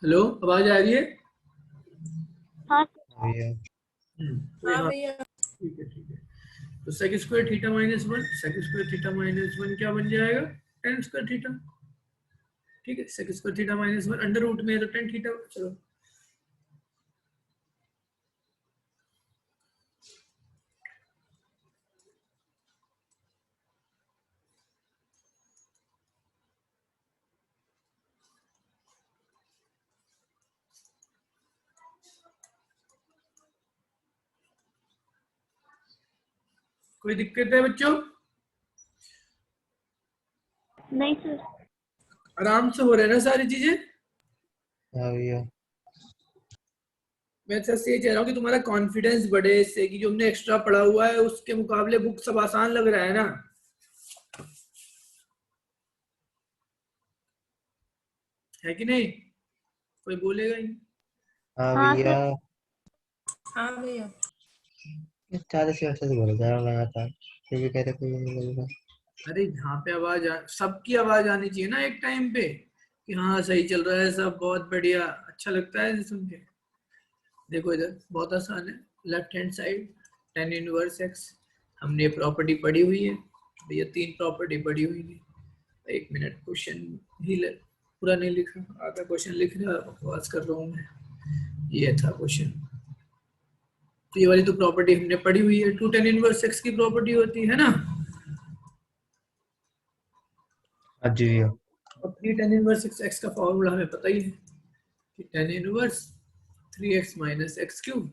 Hello, आवाज आ रही है? हाँ भैया तो यहाँ ठीक है ठीक है। तो sec square theta minus one, sec square theta minus one क्या बन जाएगा? Tan square theta. ठीक है, sec square theta minus one under root में है तो टेन थीटा। चलो कोई दिक्कत है बच्चों? नहीं सर। आराम से हो रहे ना सारी चीजें? हाँ भैया मैं सर से ये कह रहा हूँ कि तुम्हारा कॉन्फिडेंस बढ़े इससे, कि जो हमने एक्स्ट्रा पढ़ा हुआ है उसके मुकाबले बुक सब आसान लग रहा है ना। है कि नहीं? कोई बोलेगा ही नहीं। हाँ हाँ भैया सर। हाँ भैया। 40 वर्ष से बोल जा रहा था फिर भी कहते कोई नहीं बोल रहा। अरे यहाँ पे सबकी आवाज आनी चाहिए ना एक टाइम पे, कि हाँ सही चल रहा है सब, बहुत बढ़िया, अच्छा लगता है सुन के। देखो इधर बहुत आसान है। Left hand side tan inverse x, हमने ये प्रॉपर्टी पढ़ी हुई है भैया, तीन प्रॉपर्टी पढ़ी हुई है। एक मिनट, क्वेश्चन पूरा नहीं लिखा, आधा क्वेश्चन लिख रहा, बकवास कर रहा हूँ मैं। ये था क्वेश्चन। तो ये वाली तो प्रॉपर्टी हमने पढ़ी हुई है, टू टेन इनवर्स एक्स की प्रॉपर्टी होती है ना। हाँ जी भैया और थ्री टेन इनवर्स एक्स का फॉर्मूला हमें पता ही है कि tan inverse 3x minus x cube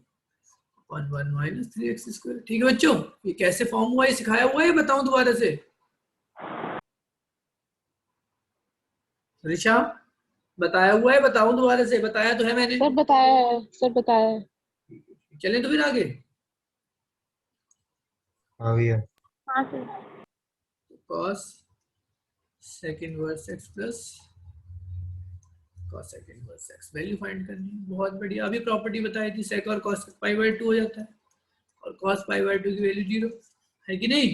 1 minus 3x square. ठीक है बच्चों, ये कैसे फॉर्म हुआ, ये सिखाया हुआ है, बताऊं दोबारा से? ऋषा बताया हुआ है? बताऊं दोबारा से? बताया तो है मैंने। सर बताया है, सर बताया है। चलें तो फिर आगे। हाँ भैया हाँ sir. cos sec inverse x plus cos sec inverse x value find करनी है। बहुत बढ़िया, अभी प्रॉपर्टी बताई थी, sec और cos पाई बाय 2 हो जाता है और cos पाई बाय 2 की वैल्यू 0 है कि नहीं?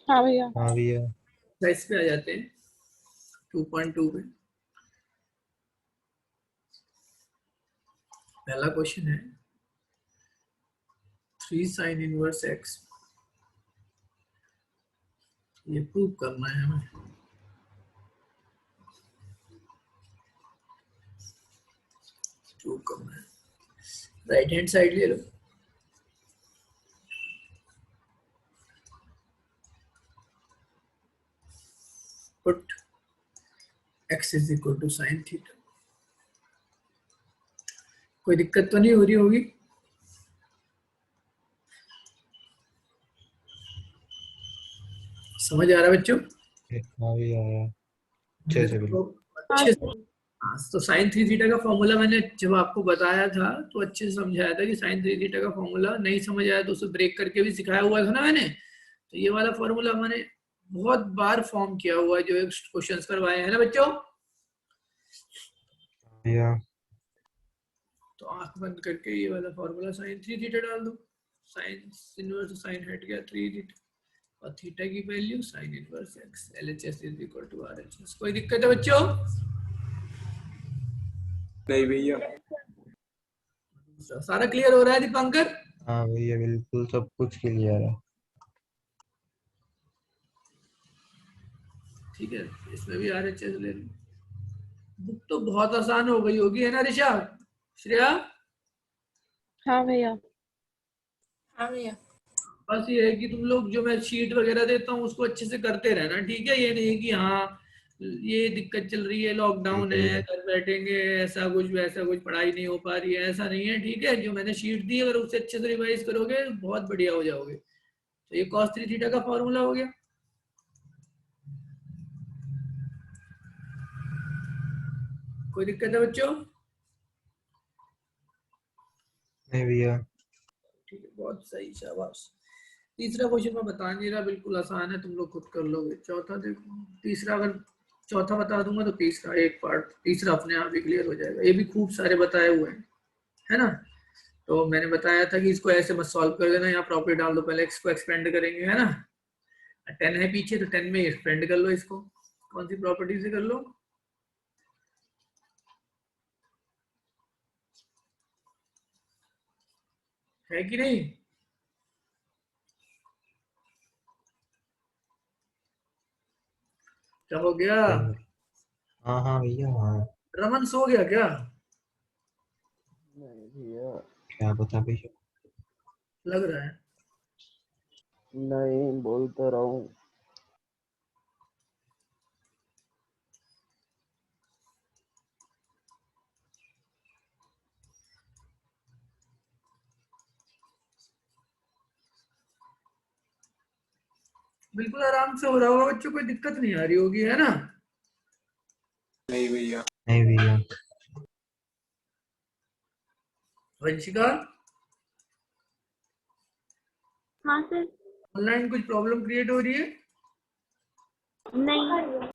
हाँ भैया। हाँ भैया इस पे आ जाते हैं 2.2 पे। पहला क्वेश्चन है 3 sin इनवर्स x, ये प्रूव करना है हमें। प्रूव करना है, राइट हैंड साइड ले लो। Put x is equal to sine theta. कोई दिक्कत तो नहीं हो रही होगी? समझ आ रहा है बच्चों? हाँ भैया अच्छे से तो बिल्कुल। हाँ अच्छे से। सर। हाँ, तो साइन थ्री थीटा का फॉर्मूला मैंने जब आपको बताया था तो अच्छे से समझाया था कि साइन थ्री थीटा का फॉर्मूला नहीं समझ आया तो उसे ब्रेक करके भी सिखाया हुआ था ना मैंने। तो ये वाला फॉर्मूला मैंने बहुत बार फॉर्म किया हुआ है, जो क्वेश्चंस करवाए हैं ना बच्चों। भैया तो आंख बंद करके ये वाला फॉर्मूला साइन थ्री थीटा डाल दो। साइन इनवर्स साइन हट गया थ्री थीटा और थीटा की value sine inverse x, LHS is equal to RHS. कोई दिक्कत है बच्चों? नहीं भैया। सारा क्लियर हो रहा है दीपांकर? हाँ भैया बिल्कुल सब कुछ क्लियर है। ठीक है, इसमें भी आरएचएस ले लो। बुक तो बहुत आसान हो गई होगी, है ना ऋषा? श्रेया? हाँ भैया। हाँ भैया। बस ये है कि तुम लोग जो मैं शीट वगैरह देता हूँ उसको अच्छे से करते रहना, ठीक है? ये नहीं कि हाँ ये दिक्कत चल रही है, लॉकडाउन ठीक है है, भैया घर बैठेंगे, ऐसा कुछ वैसा कुछ, पढ़ाई नहीं हो पा रही है, ऐसा नहीं है। ठीक है, जो मैंने शीट दी अगर उससे अच्छे से रिवाइज करोगे बहुत बढ़िया हो जाओगे। तो ये cos थ्री थीटा का फॉर्मूला हो गया। कोई दिक्कत है बच्चों? नहीं भैया ठीक है, बहुत सही, शाबाश। तीसरा क्वेश्चन मैं बता नहीं रहा, बिल्कुल आसान है, तुम लोग खुद कर लोगे। चौथा देखो, तीसरा अगर चौथा बता दूंगा तो तीसरा एक पार्ट, तीसरा अपने आप ही क्लियर हो जाएगा। ये भी खूब सारे बताए हुए हैं, है ना? तो मैंने बताया था कि इसको ऐसे मत सॉल्व कर देना, यहाँ प्रॉपर्टी डाल दो, पहले एक्स को एक्सपेंड करेंगे, है ना? 10 है पीछे तो 10 में एक्सपेंड कर लो इसको। कौन सी प्रॉपर्टी से कर लो? है कि नहीं? क्या हो गया? हाँ हाँ भैया हाँ। रमन सो गया क्या? नहीं भैया, क्या बता भैया? लग रहा है। नहीं बोलता रहा हूँ। बिल्कुल आराम से हो रहा होगा बच्चों, कोई दिक्कत नहीं आ रही होगी, है ना? नहीं भैया। वंशिका, हाँ सर। ऑनलाइन कुछ प्रॉब्लम क्रिएट हो रही है? नहीं।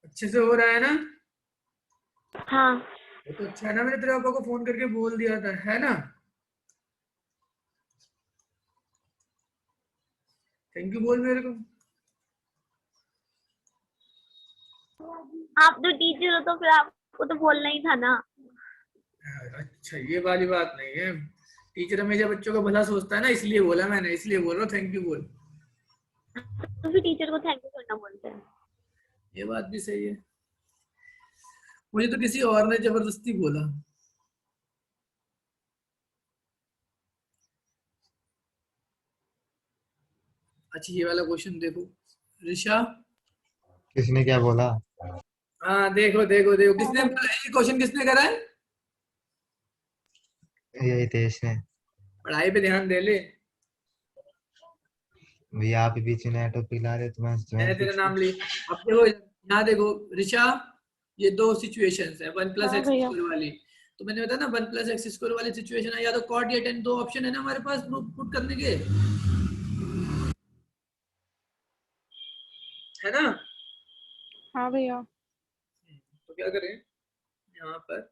अच्छे से हो रहा है ना? हाँ। वो तो अच्छा है ना, मैंने तेरे पापा को फोन करके बोल दिया था, है ना? थैंक यू बोल मेरे को। आप तो टीचर हो तो फिर आपको तो बोलना ही था ना। अच्छा, ये वाली बात नहीं है। टीचर हमेशा बच्चों का भला सोचता है ना, इसलिए बोला मैंने, इसलिए बोल रहा हूँ थैंक यू बोल। तो फिर टीचर को थैंक यू करना बोलते हैं। ये बात भी सही है। मुझे तो किसी और ने जबरदस्ती बोला। अच्छा, ये वाला क्वेश्चन देखो ऋषा। किसने क्या बोला? हाँ देखो देखो देखो, किसने ये क्वेश्चन किसने करा है? यही देश ने। पढ़ाई पे ध्यान दे ले। भैया आप ही बीच में टॉपिक ला रहे, मैंने तुम्हें तेरा पूछ। नाम ली। अब देखो यहाँ देखो ऋषा, ये दो सिचुएशंस है, वन प्लस हाँ एक्स भैया। स्क्वायर वाली। तो मैंने बताया ना, वन प्लस एक्स स्क्वायर वाली सिचुएशन है, या तो कॉट या टेन, दो ऑप्शन है ना हमारे पास पुट करने के, है ना? हाँ भैया। तो क्या करें यहाँ पर,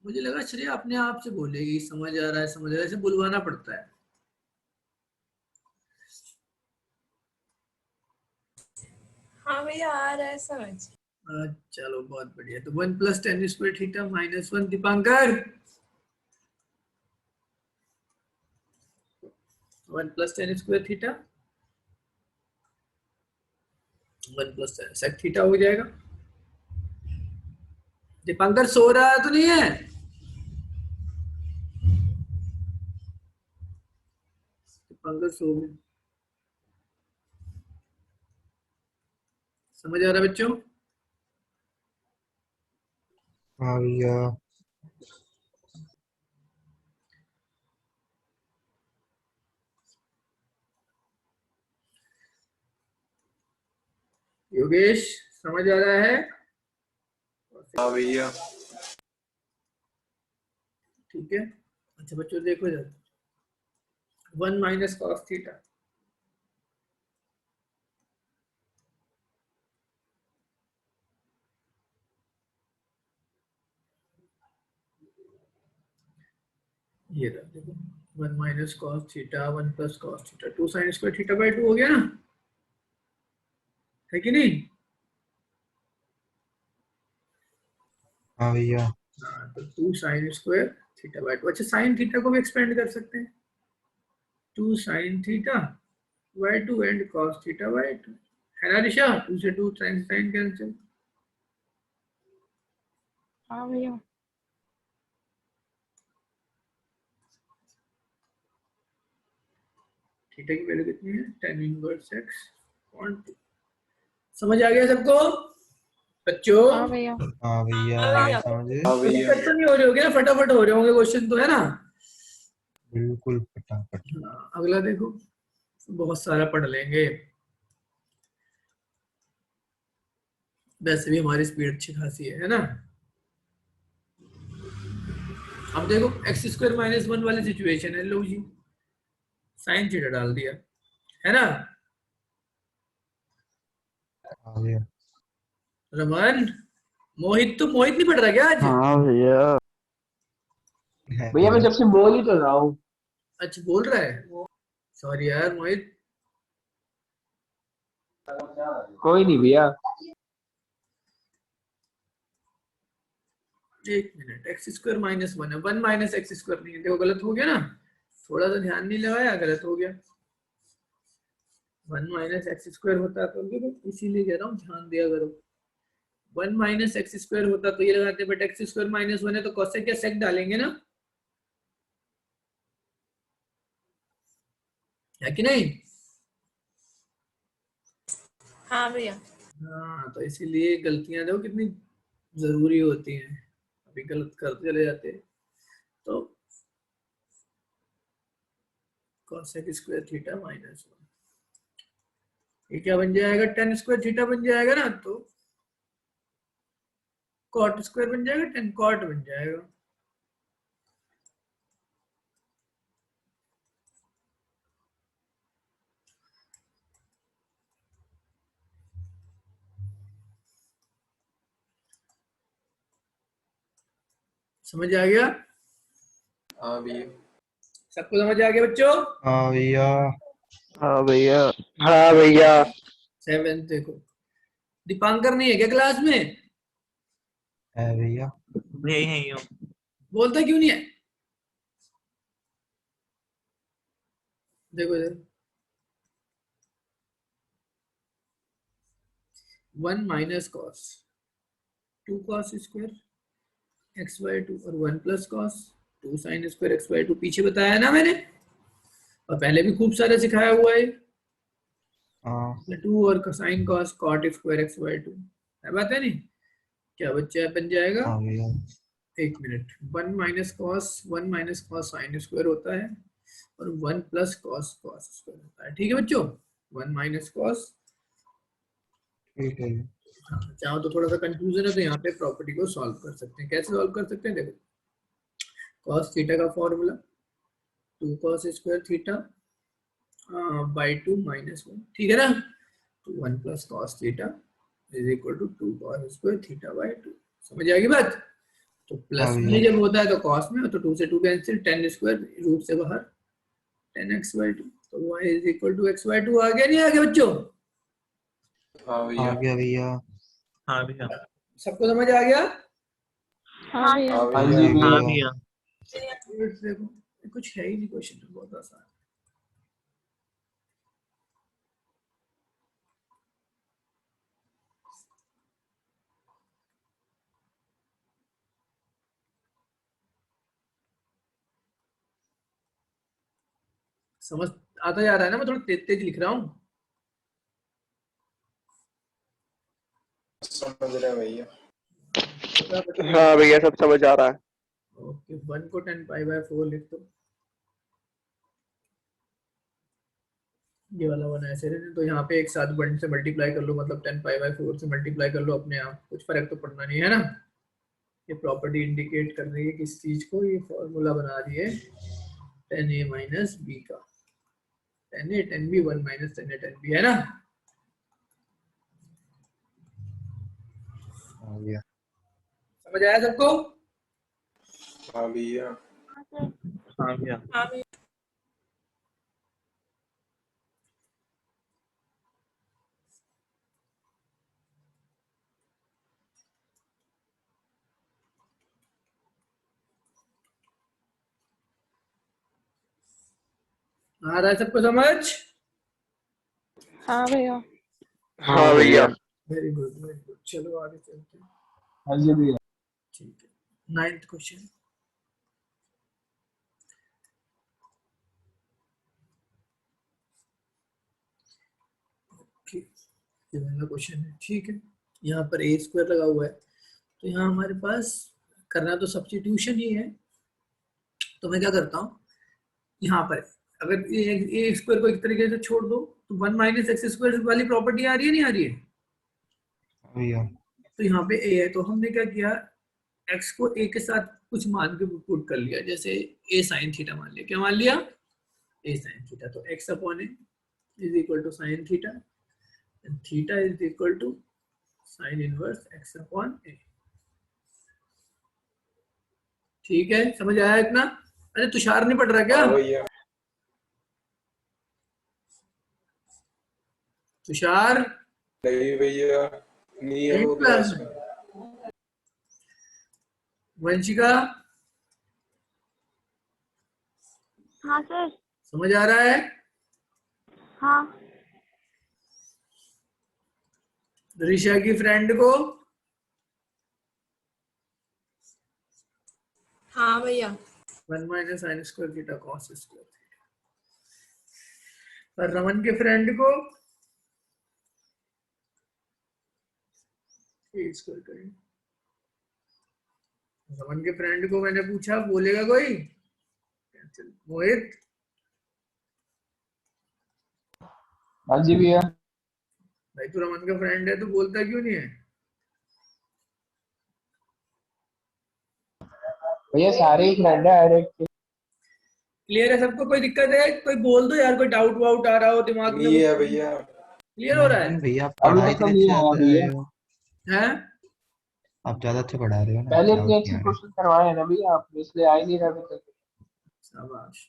मुझे लगा श्रेया अपने आप से बोलेगी समझ आ रहा है समझ आ रहा है, ऐसे बुलवाना पड़ता है। हाँ भैया, आ रहा है समझ। चलो बहुत बढ़िया। तो one plus tan square theta minus one, Deepankar, one plus tan square theta, one plus sec theta हो जाएगा। दीपांकर सो रहा है तो नहीं है? दीपांकर सो गए। समझ आ रहा है बच्चों? हाँ भैया। योगेश समझ आ रहा है? हाँ भैया। ठीक है। अच्छा बच्चों देखो जरा, वन माइनस कॉस थीटा, ये रहा देखो, one minus cos theta one plus cos theta, two sine square theta by two हो गया ना, है कि नहीं? हाँ भैया। हाँ, तो two sine square theta by two. अच्छा, साइन थीटा को भी एक्सपेंड कर सकते हैं, two sine theta by two and cos theta by two, है ना ऋषा? टू से टू साइन साइन कैंसिल। हाँ भैया। थीटा की वैल्यू कितनी है? tan inverse x upon 2। समझ आ गया सबको बच्चों? हाँ भैया। हाँ भैया हाँ भैया। समझे। कोई दिक्कत तो नहीं हो रही होगी ना? फटाफट हो रहे होंगे क्वेश्चन तो, है ना? बिल्कुल फटाफट। हाँ, अगला देखो, बहुत सारा पढ़ लेंगे, वैसे भी हमारी स्पीड अच्छी खासी है ना? अब देखो एक्स स्क्वायर माइनस वन वाली सिचुएशन है, लो जी साइन थीटा डाल दिया, है ना? हाँ भैया। रमन, मोहित, तो मोहित नहीं पढ़ रहा क्या आज? हाँ भैया। है भैया मैं भैया। जब से बोल ही तो रहा हूँ। अच्छा बोल रहा है, सॉरी यार मोहित। कोई नहीं भैया। एक मिनट, एक्स स्क्वायर माइनस 1 है, 1 माइनस एक्स स्क्वायर नहीं है, देखो गलत हो गया ना, थोड़ा सा ध्यान नहीं लगाया, गलत हो गया। 1 माइनस एक्स स्क्वायर होता तो इसीलिए कह रहा हूँ ध्यान दिया करो। 1 माइनस एक्स स्क्वायर होता तो ये लगाते, बट एक्स स्क्वायर माइनस 1 है तो कोसेक या सेक डालेंगे ना, है कि नहीं? हाँ भैया। हाँ, तो इसीलिए गलतियां देखो कितनी जरूरी होती हैं, अभी गलत करते चले जाते हैं। तो कोसेक स्क्वायर थीटा माइनस 1, ये क्या बन जाएगा, टेन स्क्वायर थीटा बन जाएगा ना, तो कॉट स्क्वायर बन जाएगा, टेन कॉट बन जाएगा। समझ आ गया? हाँ भैया। सबको समझ आ गया बच्चों? हाँ भैया। हाँ भैया। हाँ भैया। 7 देखो, दीपांकर नहीं है क्या क्लास में? है भैया। बोलता क्यों नहीं है? देखो इधर, 1 minus cos 2 cos square x by 2 और 1 plus cos 2 sine square x by 2, पीछे बताया ना मैंने, और पहले भी खूब सारे सिखाया हुआ है। हाँ 2 और sine cos cot square x by 2 है, बात है नहीं? क्या बच्चा बन जाएगा? हाँ भैया। एक minute, 1 minus cos sine square होता है और 1 प्लस कॉस कॉस स्क्वायर होता है, ठीक है बच्चों? 1 माइनस कॉस, ठीक है। हाँ, चाहो तो थोड़ा सा कंफ्यूजन है तो यहाँ पे प्रॉपर्टी को सॉल्व कर सकते हैं। कैसे सॉल्व कर सकते हैं? देखो, कॉस थीटा का formula 2 cos square theta by 2 minus 1, ठीक है ना? तो 1 plus cos theta is equal to 2 cos square theta by 2। समझ आएगी बात? तो प्लस हाँ में भैया। जब होता है तो कॉस में, तो 2 से 2 कैंसिल, 10 स्क्वायर रूट से बाहर 10x बाई 2, तो y is equal to x by 2। आ गया नहीं आ गया बच्चों? हाँ आ भैया। गया भैया। हाँ भैया। सबको समझ आ गया? हाँ भैया। हाँ हाँ भैया। जी हाँ भैया। भैया। देखो कुछ है ही नहीं, क्वेश्चन बहुत आसान। समझ आता जा रहा है ना? मैं थोड़ा तेज तेज लिख रहा हूँ। समझ रहे हैं भैया। हाँ भैया, सब समझ आ रहा है। ओके, 1 को 10 पाई बाय 4 लिख दो, ये वाला 1 ऐसे रहने, तो यहाँ पे एक साथ 1 से मल्टीप्लाई कर लो, मतलब 10 पाई बाय 4 से मल्टीप्लाई कर लो अपने आप, कुछ फर्क तो पड़ना नहीं है ना। ये प्रॉपर्टी इंडिकेट कर रही है किस चीज को, ये फॉर्मूला बना रही है 10a माइनस बी का, 10a 10b 1 minus 10a 10b, है ना? हाँ भैया। समझ आया सबको? हाँ भैया। हाँ भैया। हाँ भैया। आ रहा है सबको समझ? हाँ भैया। हाँ भैया। वेरी गुड वेरी गुड, चलो आगे चलते हैं। हाँ जी भैया। ठीक है, 9th क्वेश्चन। ये वाला क्वेश्चन है, ठीक है। यहाँ पर ए स्क्वायर लगा हुआ है, तो यहाँ हमारे पास करना तो सब्स्टिट्यूशन ही है। तो मैं क्या करता हूँ, यहाँ पर अगर ए स्क्वायर को एक तरीके से छोड़ दो तो 1 माइनस एक्स स्क्वायर वाली प्रॉपर्टी आ रही है नहीं आ रही है? भैया। तो यहाँ पे ए है, तो हमने क्या किया, एक्स को ए के साथ कुछ मान के पुट कर लिया, जैसे ए साइन थीटा मान लिया। क्या मान लिया? A sine theta. तो x upon a is equal to sine theta, and theta is equal to sine inverse x upon a. ठीक है, समझ आया इतना? अरे तुषार नहीं पढ़ रहा क्या? हाँ भैया। तुषार नहीं भैया, नहीं है वो क्लास क्लास में? में। वंशिका हाँ सर। समझ आ रहा है? हाँ। ऋषा की फ्रेंड को हाँ भैया। 1 minus sign square theta cos square theta. और रमन के फ्रेंड को ए स्क्वायर करेंगे। रमन के फ्रेंड को मैंने पूछा, बोलेगा कोई? मोहित हाँ जी भैया। भाई तू रमन का फ्रेंड है तो बोलता क्यों नहीं है? भैया सारे ही फ्रेंड है डायरेक्ट। क्लियर है सबको? कोई दिक्कत है? कोई बोल दो यार, कोई डाउट वाउट आ रहा हो दिमाग में? नहीं है भैया। क्लियर हो रहा है? नहीं भैया, आप अभी पढ़ा तक तो इतने नहीं अच्छे आया आते भैया। रहे हो। हैं? आप ज्यादा अच्छे पढ़ा रहे हो ना, पहले डाउट इतने नहीं अच्छे आ रहा। क्वेश्चन करवाए हैं ना भैया आपने, इसलिए आ ही नहीं रहा अभी तक। शाबाश।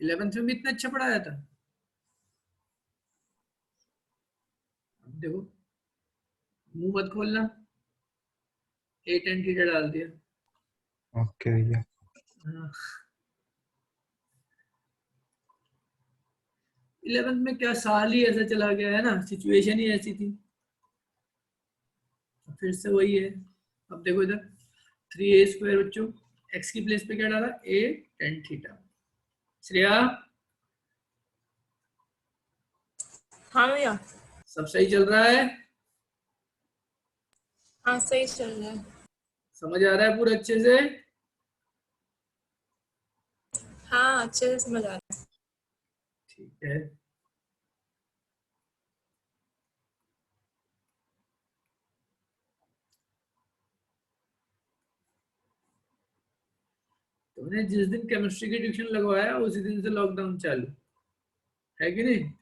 इलेवेंथ में भी इतना अच्छा पढ़ाया था? अब देखो, मुंह मत खोलना। 8 एंड थीटा डाल दिया। ओके भैया। हाँ। 11th में क्या साल ही ऐसा चला गया है ना, सिचुएशन ही ऐसी थी। फिर से वही है। अब देखो इधर 3a स्क्वायर बच्चों, x की प्लेस पे क्या डाला? a tan theta. श्रेया हाँ भैया। सब सही चल रहा है? हाँ सही चल रहा है। समझ आ रहा है पूरा अच्छे से? हाँ अच्छे से समझ आ रहा है। ठीक है। तुमने जिस दिन केमिस्ट्री की ट्यूशन लगवाया उसी दिन से लॉकडाउन चालू है कि नहीं?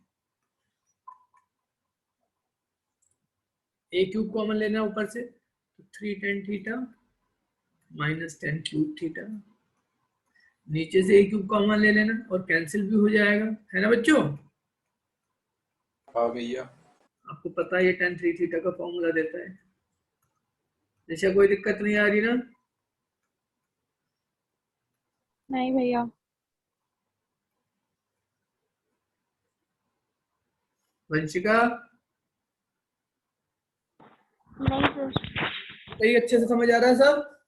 ए क्यूब कॉमन लेना ऊपर से, तो 3 tan theta minus 10 cube theta. नीचे से ए क्यूब कॉमन ले लेना और कैंसिल भी हो जाएगा, है ना बच्चों? हाँ भैया। आपको पता है ये tan 3 थीटा का फॉर्मूला देता है। जैसे कोई दिक्कत नहीं आ रही ना? नहीं भैया। वंशिका नहीं सर। सही अच्छे से समझ आ रहा है सब?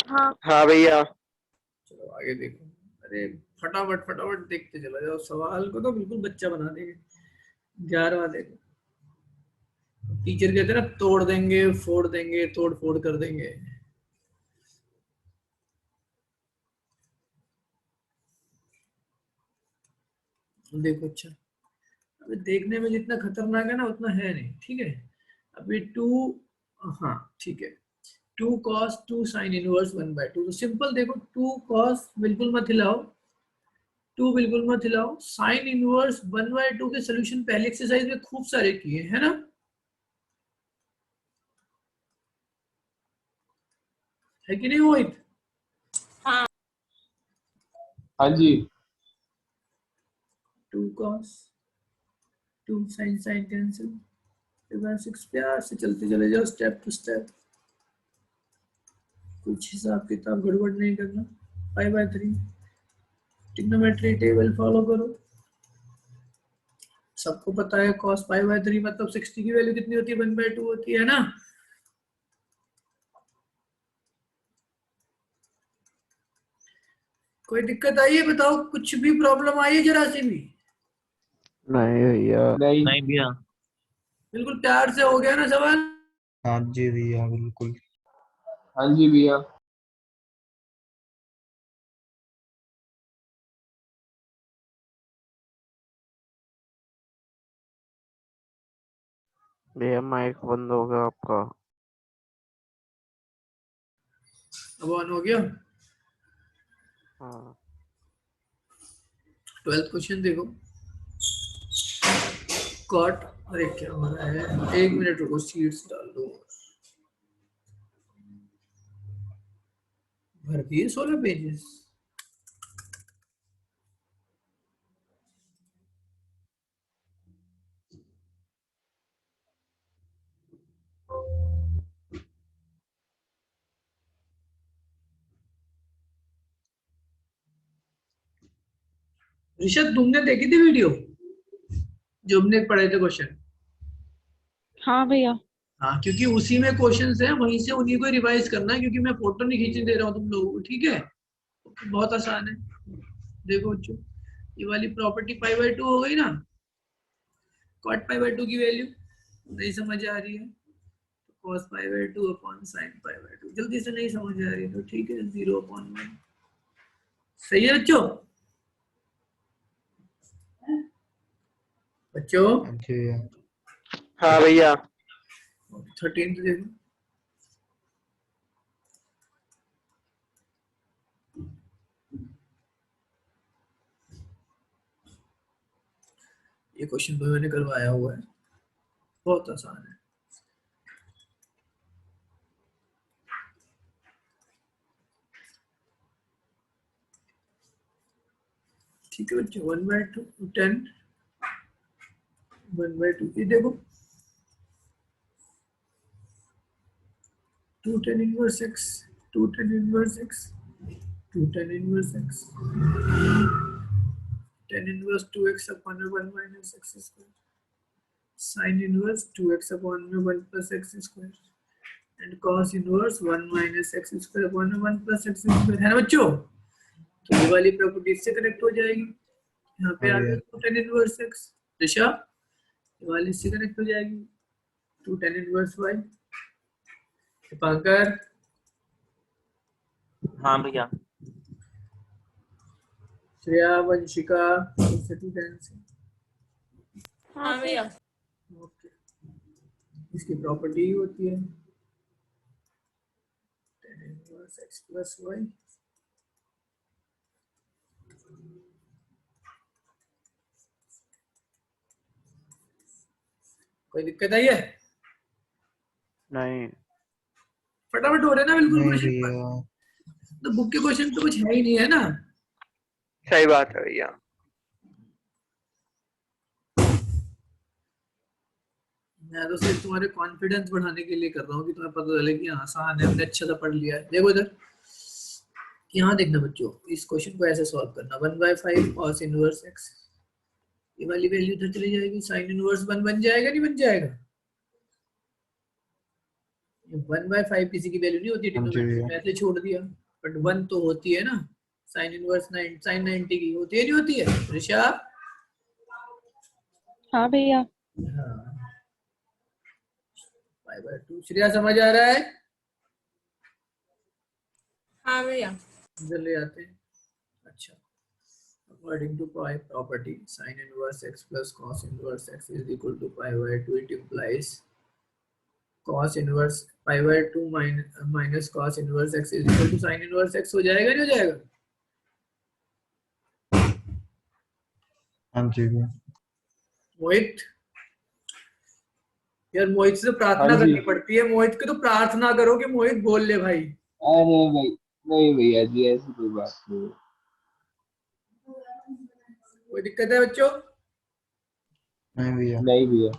हाँ। हाँ भैया। चलो आगे देखो। अरे फटाफट फटाफट देखते चला जाओ, सवाल को तो बिल्कुल बच्चा बना देंगे। 11वां देखो। टीचर कहते हैं ना, तोड़ देंगे फोड़ देंगे, तोड़ फोड़ कर देंगे। देखो अच्छा, अभी देखने में जितना खतरनाक है ना उतना है नहीं, ठीक है? अभी 2, हाँ ठीक है, 2 cos 2 sin इनवर्स 1/2। तो सिंपल देखो, 2 cos बिल्कुल मत हिलाओ, 2 बिल्कुल मत हिलाओ, sin इनवर्स 1/2 के सोल्यूशन पहले एक्सरसाइज में खूब सारे किए है ना? है कि नहीं मोहित? हाँ। हाँ जी। 2 cos 2 sin sin कैंसिल, 6 प्यार से चलते चले जाओ स्टेप टू स्टेप, कुछ हिसाब किताब गड़बड़ नहीं करना। 5/3 ट्रिग्नोमेट्री टेबल फॉलो करो। सबको पता है cos π/3 मतलब 60 की वैल्यू कितनी होती है? 1/2 होती है ना? कोई दिक्कत आई है बताओ, कुछ भी प्रॉब्लम आई है जरा सी भी? नहीं भैया। नहीं। नहीं भैया। बिल्कुल प्यार से हो गया ना सवाल? हाँ जी भैया, बिल्कुल। हाँ जी भैया। भैया माइक बंद हो गया आपका। अब ऑन हो गया। हाँ। 12th क्वेश्चन देखो। कॉट, अरे क्या हो रहा है, एक मिनट रुको, सीट्स डाल दो। भर दिए 16 पेजेस। ऋषभ तुमने देखी थी वीडियो जो हमने पढ़े थे क्वेश्चन? हाँ भैया। हाँ, क्योंकि उसी में क्वेश्चंस हैं, वहीं से उन्हीं को रिवाइज करना है, क्योंकि मैं फोटो नहीं खींचने दे रहा हूँ तुम लोगों को, ठीक है? बहुत आसान है। देखो बच्चों, ये वाली प्रॉपर्टी पाई बाय 2 हो गई ना, कॉट पाई बाय 2 की वैल्यू नहीं समझ आ रही है, cos pi by 2 upon sin pi by 2, जल्दी से नहीं समझ आ रही तो ठीक है, 0/1। सही है बच्चों? बच्चों जी भैया। हाँ भैया। 13 तो देखो, ये क्वेश्चन भी मैंने करवाया हुआ है, बहुत आसान है। ठीक है बच्चों, 1/2 10 1/2, ये देखो 2 tan inverse x, 2 tan inverse x, 2 tan inverse x, tan inverse 2x upon 1 minus x square, sin inverse 2x upon 1 plus x square, and cos inverse 1 minus x square upon 1 plus x square, है ना बच्चों? तो ये वाली property इससे connect हो जाएगी, यहाँ पे आ गया 2 tan inverse x, दिशा ये वाली इससे कनेक्ट हो जाएगी 2 tan inverse y। दीपांकर, हाँ भैया। श्रेया, वंशिका, इससे 2 tan से, हाँ भैया। ओके, इसकी प्रॉपर्टी होती है tan inverse x plus y। कोई दिक्कत आई है? नहीं। फटाफट हो रहे हैं ना बिल्कुल नहीं क्वेश्चन पर? भैया। तो बुक के क्वेश्चन तो कुछ है ही नहीं है ना। सही बात है भैया। मैं तो सिर्फ तुम्हारे कॉन्फिडेंस बढ़ाने के लिए कर रहा हूँ कि तुम्हें पता चले कि आसान है, हमने अच्छा सा पढ़ लिया है। देखो इधर, यहाँ देखना बच्चों, इस क्वेश्चन को ऐसे सॉल्व करना, 1/5 cos इनवर्स x, ये वाली वैल्यू इधर चली जाएगी, sin इनवर्स 1 बन जाएगा, नहीं बन जाएगा? 1/5 किसी की वैल्यू नहीं होती डिनोमिनेटर में, ऐसे छोड़ दिया, बट 1 तो होती है ना। sin इनवर्स 9 sin 90 की होती है, नहीं होती है ऋषा? हाँ भैया। हाँ, 5/2। श्रेया समझ आ रहा है? हाँ भैया। इधर ले आते हैं। अच्छा, according to pi property, sin inverse x plus cos inverse x is equal to pi/2. It implies cos inverse pi/2 minus cos inverse x is equal to sin inverse x। हो जाएगा नहीं हो जाएगा? हाँ जी भैया। मोहित, यार मोहित से तो प्रार्थना करनी पड़ती है, मोहित की तो प्रार्थना करो कि मोहित बोल ले भाई। अरे भाई नहीं भैया जी, ऐसी कोई बात नहीं। कोई दिक्कत है बच्चों? नहीं भैया। नहीं भैया।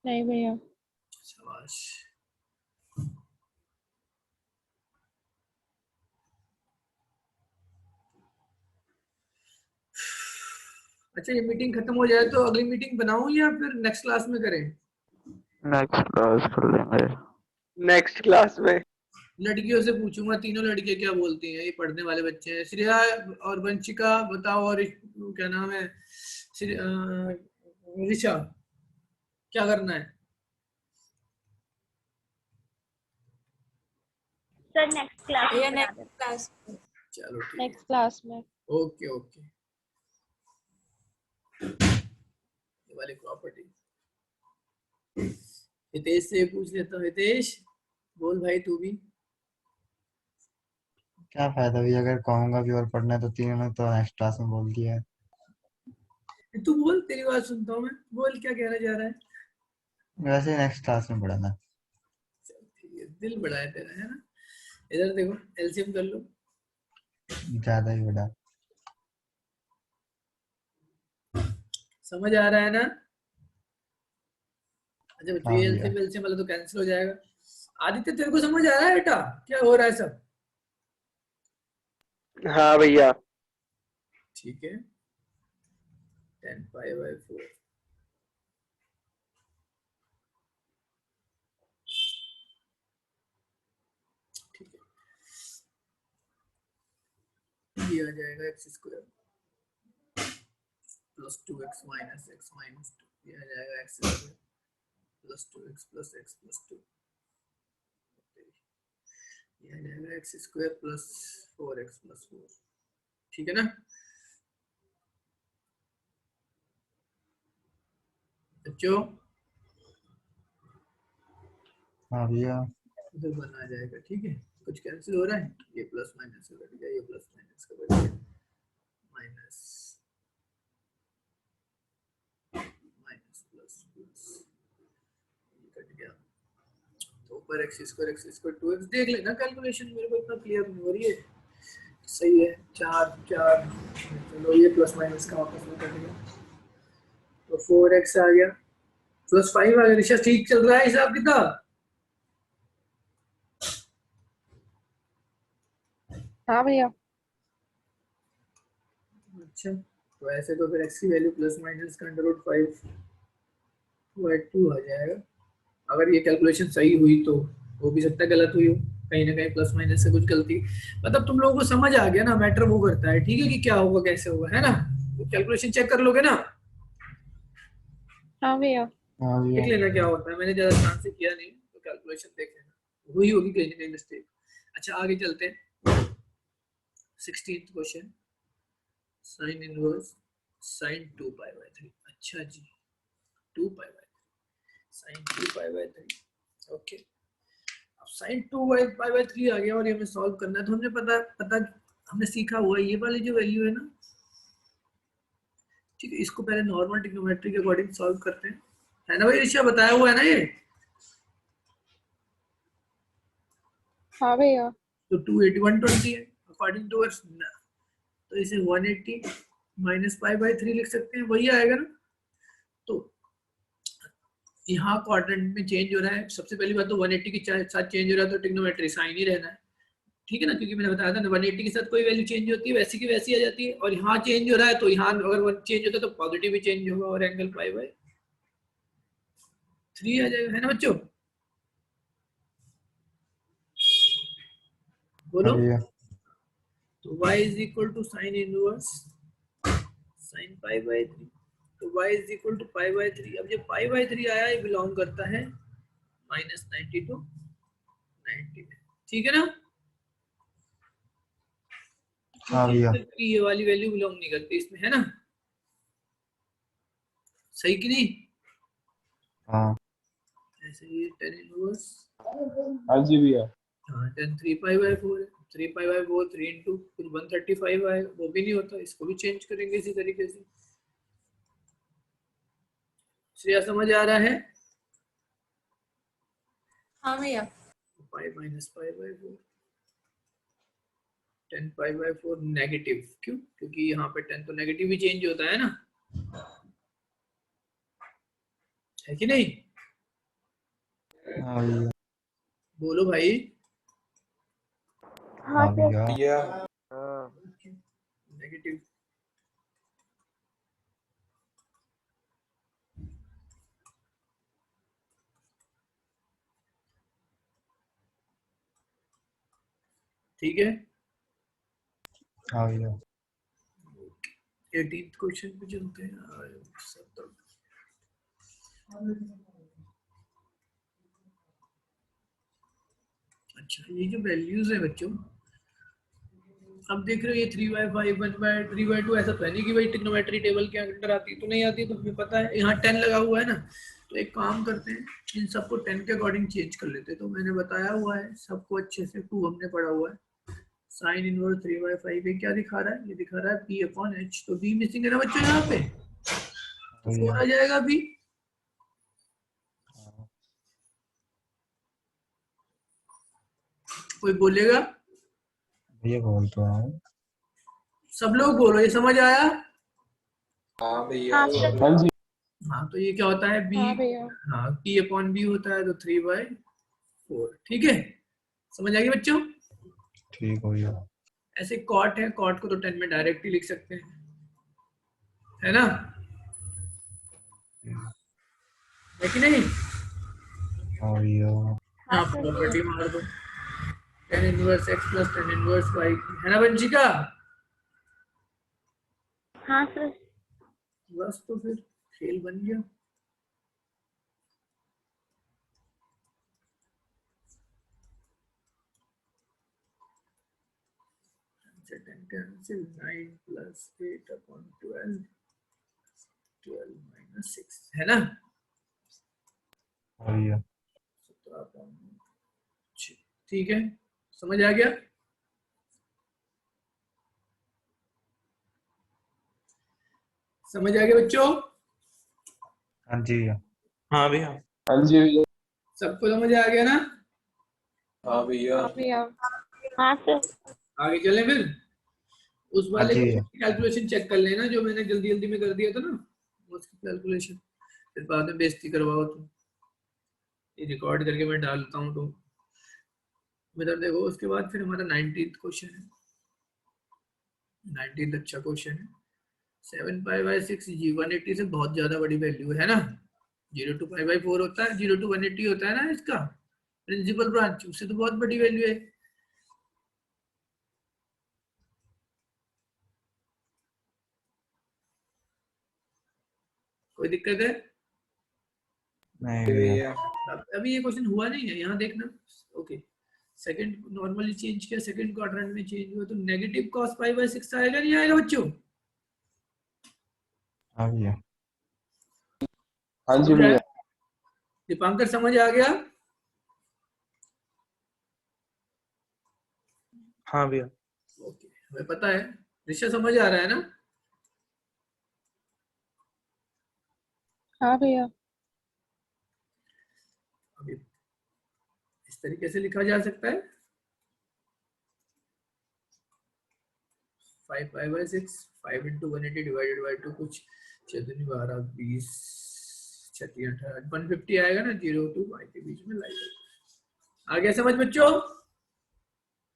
नहीं भैया। शाबाश। अच्छा, ये मीटिंग खत्म हो जाए तो अगली मीटिंग बनाऊं या फिर नेक्स्ट क्लास में करें? नेक्स्ट क्लास कर लेंगे। नेक्स्ट क्लास में। लड़कियों से पूछूंगा, तीनों लड़कियां क्या बोलती हैं, ये पढ़ने वाले बच्चे हैं। श्रेया और वंशिका बताओ, और क्या नाम है, ऋषा, क्या करना है? सर नेक्स्ट क्लास भैया में नेक्स्ट क्लास। चलो ठीक है, नेक्स्ट क्लास में। Okay okay. ये वाली प्रॉपर्टी हितेश से पूछ लेता हूँ। हितेश बोल भाई, तू भी। क्या फायदा भैया, अगर कहूंगा भी और पढ़ना है तो तीनों ने तो नेक्स्ट क्लास में बोल दिया है। तू बोल, तेरी बात सुनता हूँ मैं, बोल क्या कहना चाह रहा है। वैसे नेक्स्ट क्लास में पढ़ना। चल ठीक है, दिल बड़ा है तेरा, है ना? इधर देखो, एलसीएम कर लो। ज्यादा ही बड़ा। समझ आ रहा है ना? अच्छा बच्चों, हाँ ये भैया। एलसीएम वाला तो कैंसिल हो जाएगा। आदित्य, तेरे को समझ आ रहा है बेटा क्या हो रहा है सब? हाँ भैया। ठीक है, 10 पाई बाय 4। ठीक है, ये आ जाएगा x square plus 2x minus x minus 2, ये आ जाएगा x square plus 2x plus x plus 2, ये आ जाएगा x square plus 4x plus 4। ठीक है ना बच्चों? हाँ भैया। उधर बन आ जाएगा। ठीक है, कुछ कैंसिल हो रहा है, ये प्लस माइनस का कट गया, ये प्लस माइनस का कट गया, माइनस माइनस प्लस प्लस ये कट गया, तो ऊपर एक्स स्क्वायर 2x। देख लेना कैलकुलेशन, मेरे को इतना क्लियर नहीं हो रही है। सही है, 4 4, चलो ये प्लस माइनस का आपस में कट गया, तो 4x आ गया प्लस 5 आ गया। ऋषा ठीक चल रहा है हिसाब किताब? हाँ भैया। अच्छा, तो ऐसे तो फिर x की वैल्यू प्लस माइनस का अंडर रूट 5/2 आ जाएगा। अगर ये कैलकुलेशन सही हुई तो हो भी सकता है गलत हुई हो, कहीं ना कहीं प्लस माइनस से कुछ गलती, मतलब तुम लोगों को समझ आ गया ना, मैटर वो करता है। ठीक है कि क्या होगा कैसे होगा, है ना? तो कैलकुलेशन चेक कर लोगे ना? हाँ भैया। हाँ भैया। देख लेना क्या होता है, मैंने ज्यादा ध्यान से किया नहीं, तो कैलकुलेशन देख लेना, हुई होगी कहीं ना कहीं मिस्टेक। अच्छा आगे चलते हैं, 16th question, sign inverse sign 2 pi by 3। अच्छा जी, 2 pi by sine 2 pi by 3, okay. अब साइन 2 पाई बाय 3 आ गया और ये हमें सॉल्व करना है। तो हमने पता हमने सीखा हुआ ये वाली जो वैल्यू है ना, ठीक है, इसको पहले नॉर्मल ट्रिग्नोमेट्री के अकॉर्डिंग सॉल्व करते हैं, है ना भाई? ऋषा बताया हुआ है ना ये? हाँ भैया। तो 280 120 है अकॉर्डिंग टू एक्स, तो इसे 180 माइनस पाई बाय 3 लिख सकते हैं, वही आएगा ना। तो यहाँ क्वाड्रेंट में चेंज हो रहा है, सबसे पहली बात तो 180 के साथ चेंज हो रहा है, तो ट्रिग्नोमेट्री साइन ही रहना है। ठीक है ना, क्योंकि मैंने बताया था ना 180 के साथ कोई वैल्यू चेंज होती है वैसी की वैसी आ जाती है, और यहाँ चेंज हो रहा है तो यहाँ अगर 1 चेंज होता है तो पॉजिटिव भी चेंज होगा और एंगल पाई बाय 3 आ जाएगा, है ना बच्चों? बोलो। हाँ भैया। तो y is equal to sine inverse sine pi by 3, तो y is equal to pi by 3। अब जो पाई बाय 3 आया ये बिलोंग करता है -90 टू 90 में। ठीक है ना? हाँ भैया। ये वाली वैल्यू बिलोंग नहीं करती इसमें, है ना? सही कि नहीं? हाँ। ऐसे ये tan इनवर्स, हाँ जी भैया। हाँ tan 3 पाई बाय 4 है, 3 पाई बाय 4 3 इंटू कुछ 135 आएगा, वो भी नहीं होता, इसको भी चेंज करेंगे इसी तरीके से। श्रेया समझ आ रहा है? हाँ भैया। Pi minus pi by 4, 10 pi by 4 negative, क्यों? क्योंकि यहाँ पे 10 तो नेगेटिव ही चेंज होता है ना, है कि नहीं? हाँ भैया। बोलो भाई। हाँ हाँ सर। भैया। भैया नेगेटिव, ठीक है। हाँ भैया। 18th क्वेश्चन पे चलते हैं। अच्छा, ये जो वैल्यूज है बच्चों, अब देख रहे हो ये 3/5 1/3/2, ऐसा तो है नहीं कि भाई ट्रिग्नोमेट्री टेबल के अंदर आती है, तो नहीं आती है, तो हमें पता है। यहाँ 10 लगा हुआ है ना, तो एक काम करते हैं, इन सबको 10 के अकॉर्डिंग चेंज कर लेते हैं। तो मैंने बताया हुआ है सबको अच्छे से, 2 हमने पढ़ा हुआ है। साइन इनवर्स 3/5 ये क्या दिखा रहा है? ये दिखा रहा है p/h, तो b मिसिंग है ना बच्चों यहाँ पे, तो 4 आ जाएगा b। कोई बोलेगा? भैया बोल तो रहा हूँ। सब लोग बोलो, ये समझ आया? हाँ भैया। हाँ सर। हाँ जी। हाँ, तो ये क्या होता है b, हाँ भैया। हाँ p/b होता है, तो 3/4। ठीक है, समझ आ गई बच्चों? ठीक हो भैया। ऐसे कॉट है, कॉट को तो 10 में डायरेक्ट ही लिख सकते हैं, है ना? है कि नहीं? हाँ भैया। हाँ यहाँ सर। प्रॉपर्टी मार दो, tan inverse x plus tan inverse y, है ना वंशिका? हाँ सर। बस तो फिर खेल बन गया। tan cancel 9 plus 8 upon 12, 12 minus 6, है ना? हाँ भैया। 17 upon 6, ठीक है, समझ आ गया? समझ आ गया बच्चों? हाँ जी भैया। हाँ भैया। हाँ जी भैया। सबको समझ आ गया ना? हाँ भैया। हाँ भैया। हाँ सर। आगे चले फिर। उस हाँ वाले जी क्वेश्चन भैया। की कैलकुलेशन चेक कर लेना जो मैंने जल्दी जल्दी में कर दिया था ना, उसकी कैलकुलेशन, फिर बाद में बेइज्जती करवाओ तुम। ये रिकॉर्ड करके मैं डालता हूँ तो इधर देखो। उसके बाद फिर हमारा 19th क्वेश्चन है। 19th अच्छा क्वेश्चन है। 7 पाई बाई 6 जी 180 से बहुत ज्यादा बड़ी वैल्यू है ना? 0 टू पाई बाई 4 होता है, 0 टू 180 होता है ना इसका प्रिंसिपल ब्रांच, उससे तो बहुत बड़ी वैल्यू है। कोई दिक्कत है? नहीं भैया। भैया अभी ये क्वेश्चन हुआ नहीं है, यहाँ देखना। ओके, सेकंड नॉर्मली चेंज किया, सेकंड क्वाड्रेंट में चेंज हुआ तो नेगेटिव cos पाई बाई 6 आएगा नहीं आएगा बच्चों? हाँ भैया। हाँ जी समझ आया? भैया। दीपांकर समझ आ गया? हाँ भैया। ओके, हमें पता है। ऋषा समझ आ रहा है ना? हाँ भैया। अभी इस तरीके से लिखा जा सकता है 5 pi by 6, 5 into 180 divided by 2, कुछ 6 दूनी 12 20 36 18 150 आएगा ना, 0 टू y के बीच में लाइक। आ गया समझ बच्चों?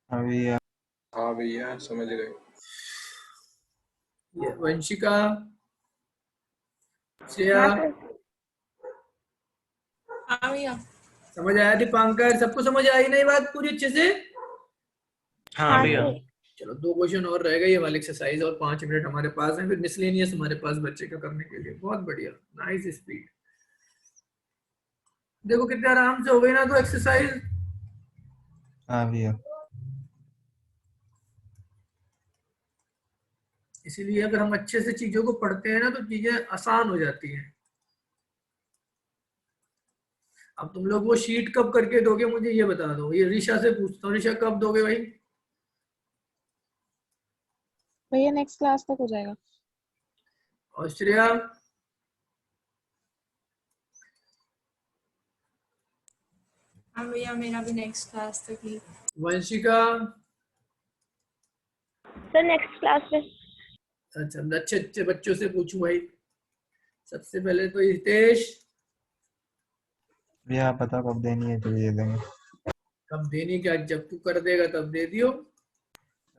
हाँ भैया। हाँ भैया समझ गए। ये वंशिका, श्रेया, हाँ सर। हाँ भैया। समझ आया? दीपांकर, सबको समझ आई नहीं बात पूरी अच्छे से? हाँ हाँ भैया। सर। चलो 2 क्वेश्चन और रहेगा ये वाले एक्सरसाइज, और 5 मिनट हमारे पास है, फिर मिसलेनियस हमारे पास बच्चे का करने के लिए। बहुत बढ़िया, नाइस स्पीड। देखो कितने आराम से हो गई ना तो एक्सरसाइज। हाँ भैया। इसीलिए अगर हम अच्छे से चीजों को पढ़ते हैं ना तो चीजें आसान हो जाती हैं। अब तुम लोग वो शीट कब करके दोगे मुझे ये बता दो। ये ऋषा से पूछता हूँ, ऋषा कब दोगे भाई? भैया नेक्स्ट क्लास तक हो जाएगा। और श्रेया? हाँ भैया मेरा भी नेक्स्ट क्लास तक ही। वंशिका? सर नेक्स्ट क्लास में। अच्छा, अच्छे अच्छे बच्चों से पूछूं भाई। सबसे पहले तो हितेश। भैया आप बताओ कब देनी है तो दे देंगे। कब देनी क्या, जब तू कर देगा तब दे दियो।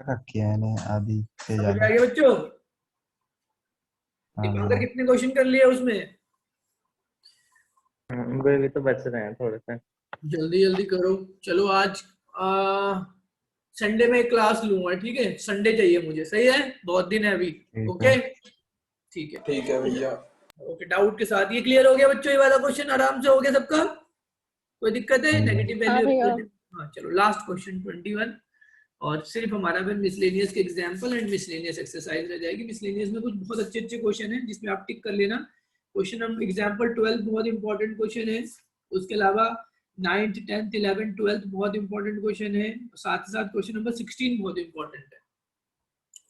रखी है मैंने आधी से समझ ज्यादा। आ गया बच्चों? हाँ दीपांकर भैया। कितने क्वेश्चन कर लिए उसमें? भी तो बच रहे हैं थोड़े से। जल्दी जल्दी करो। चलो आज संडे में क्लास लूंगा, ठीक है? संडे चाहिए मुझे, सही है? बहुत दिन है अभी। ठीक ओके, है। ठीक है। ठीक है भैया। ओके, डाउट के साथ ये क्लियर हो गया बच्चों? ये वाला क्वेश्चन आराम से हो गया सबका? कोई दिक्कत है? हाँ भैया। नेगेटिव हाँ भैया। वैल्यू? हाँ चलो, लास्ट क्वेश्चन 21, और सिर्फ हमारा फिर मिसलेनियस के एग्जांपल एंड मिसलेनियस एक्सरसाइज रह जाएगी। मिसलेनियस में कुछ बहुत अच्छे अच्छे क्वेश्चन हैं जिसमें आप टिक कर लेना। क्वेश्चन नंबर एग्जांपल 12 बहुत इंपॉर्टेंट क्वेश्चन है। उसके अलावा 9th 10th 11th 12th बहुत इंपॉर्टेंट क्वेश्चन है। साथ ही साथ क्वेश्चन नंबर 16 बहुत इंपॉर्टेंट है।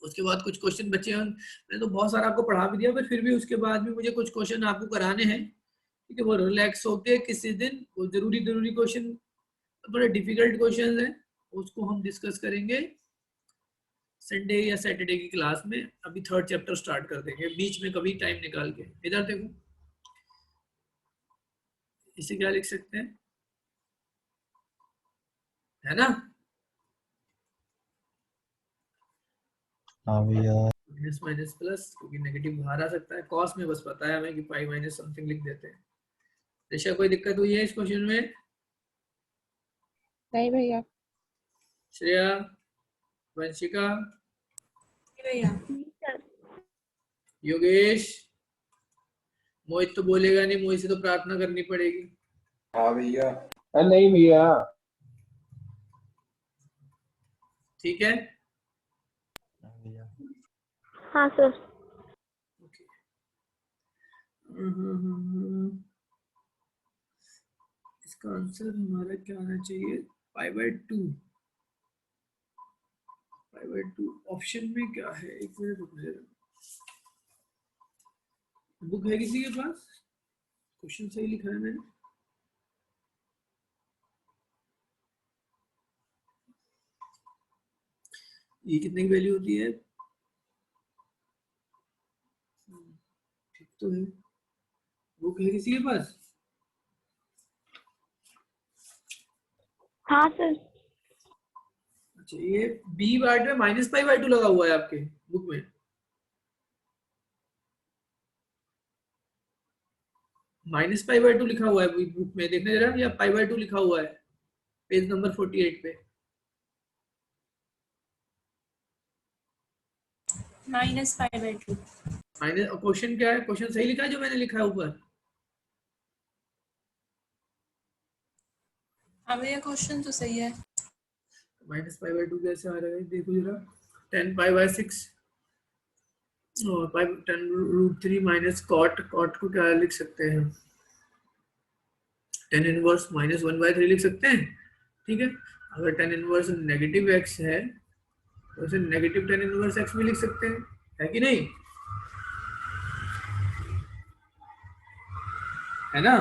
उसके बाद कुछ क्वेश्चन बचे हैं, मैंने तो बहुत सारा आपको पढ़ा भी दिया, पर फिर भी उसके बाद भी मुझे कुछ क्वेश्चन आपको कराने हैं, ठीक है? वो रिलैक्स होके किसी दिन, वो जरूरी जरूरी क्वेश्चन, थोड़े डिफिकल्ट क्वेश्चन हैं, उसको हम डिस्कस करेंगे संडे या सैटरडे की क्लास में। अभी 3rd चैप्टर स्टार्ट कर देंगे बीच में कभी टाइम निकाल के। इधर देखो, इसे क्या लिख सकते हैं, है ना? हाँ भैया। माइनस माइनस प्लस, क्योंकि नेगेटिव बाहर आ सकता है। कॉस में बस पता है हमें कि पाई माइनस समथिंग लिख देते हैं। ऋषा कोई दिक्कत हुई है इस क्वेश्चन में? नहीं भैया। श्रेया, वंशिका, भैया सर योगेश, मोहित तो बोलेगा नहीं, मोहित से तो प्रार्थना करनी पड़ेगी। हाँ भैया। अरे नहीं भैया। ठीक है, भैया हाँ सर। इसका आंसर हमारा क्या आना चाहिए? Pi by 2। Pi by 2 option में क्या है? एक मिनट रुक जाओ, बुक है किसी के पास? क्वेश्चन सही लिखा है मैंने? ये कितने की वैल्यू होती है? ठीक तो है, बुक है किसी के पास? हाँ सर। अच्छा, ये बी पार्ट में माइनस पाई बाय 2 लगा हुआ है आपके बुक में। माइनस पाई बाय 2 लिखा हुआ है बुक में, देखने जरा, या पाई बाय 2 लिखा हुआ है पेज नंबर 48 पे? -π/2। माइनस, क्वेश्चन क्या है? क्वेश्चन सही लिखा है जो मैंने लिखा है ऊपर? हाँ भैया क्वेश्चन तो सही है। माइनस पाई बाय 2 कैसे आ रहा है देखो जरा। 10 पाई बाय 6 और पाई 10 रूट 3 माइनस कॉट। कॉट को क्या लिख सकते हैं? 10 इनवर्स माइनस 1/3 लिख सकते हैं। ठीक है, अगर 10 इनवर्स नेगेटिव x है तो उसे नेगेटिव 10 इनवर्स x भी लिख सकते हैं, है कि नहीं? है ना?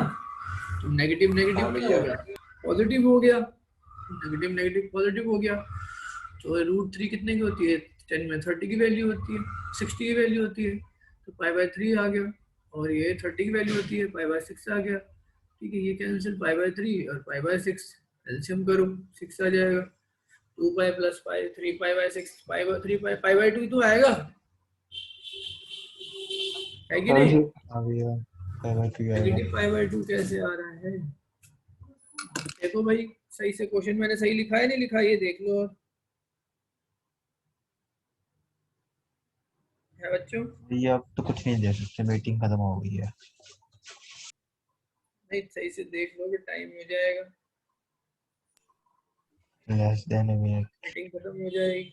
तो नेगेटिव नेगेटिव हाँ क्या भैया। हो गया? पॉजिटिव हो गया। नेगेटिव नेगेटिव पॉजिटिव हो गया। तो रूट 3 कितने की होती है? 10 में 30 की वैल्यू होती है, 60 की वैल्यू होती है, तो पाई बाय 3 आ गया। और ये 30 की वैल्यू होती है, पाई बाय 6 आ गया। ठीक है, ये कैंसिल, पाई बाय 3 और पाई बाय 6 एलसीएम करो, 6 आ जाएगा। 2 pi plus pi, 3 pi by 6, pi by 3 pi by 2 तो आएगा, है कि नहीं? हाँ भैया पाई बाय 2 आएगा। नेगेटिव पाई बाय 2 कैसे आ रहा है? देखो भाई, सही से क्वेश्चन मैंने सही लिखा है नहीं लिखा, ये देख लो। है बच्चों? भैया अब तो कुछ नहीं दे सकते, मीटिंग खत्म हो गई है। नहीं, सही से देख लो, टाइम हो जाएगा, less than a minute. Meeting खत्म हो जाएगी।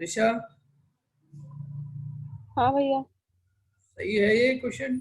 ऋषा, हाँ भैया। सही है ये क्वेश्चन?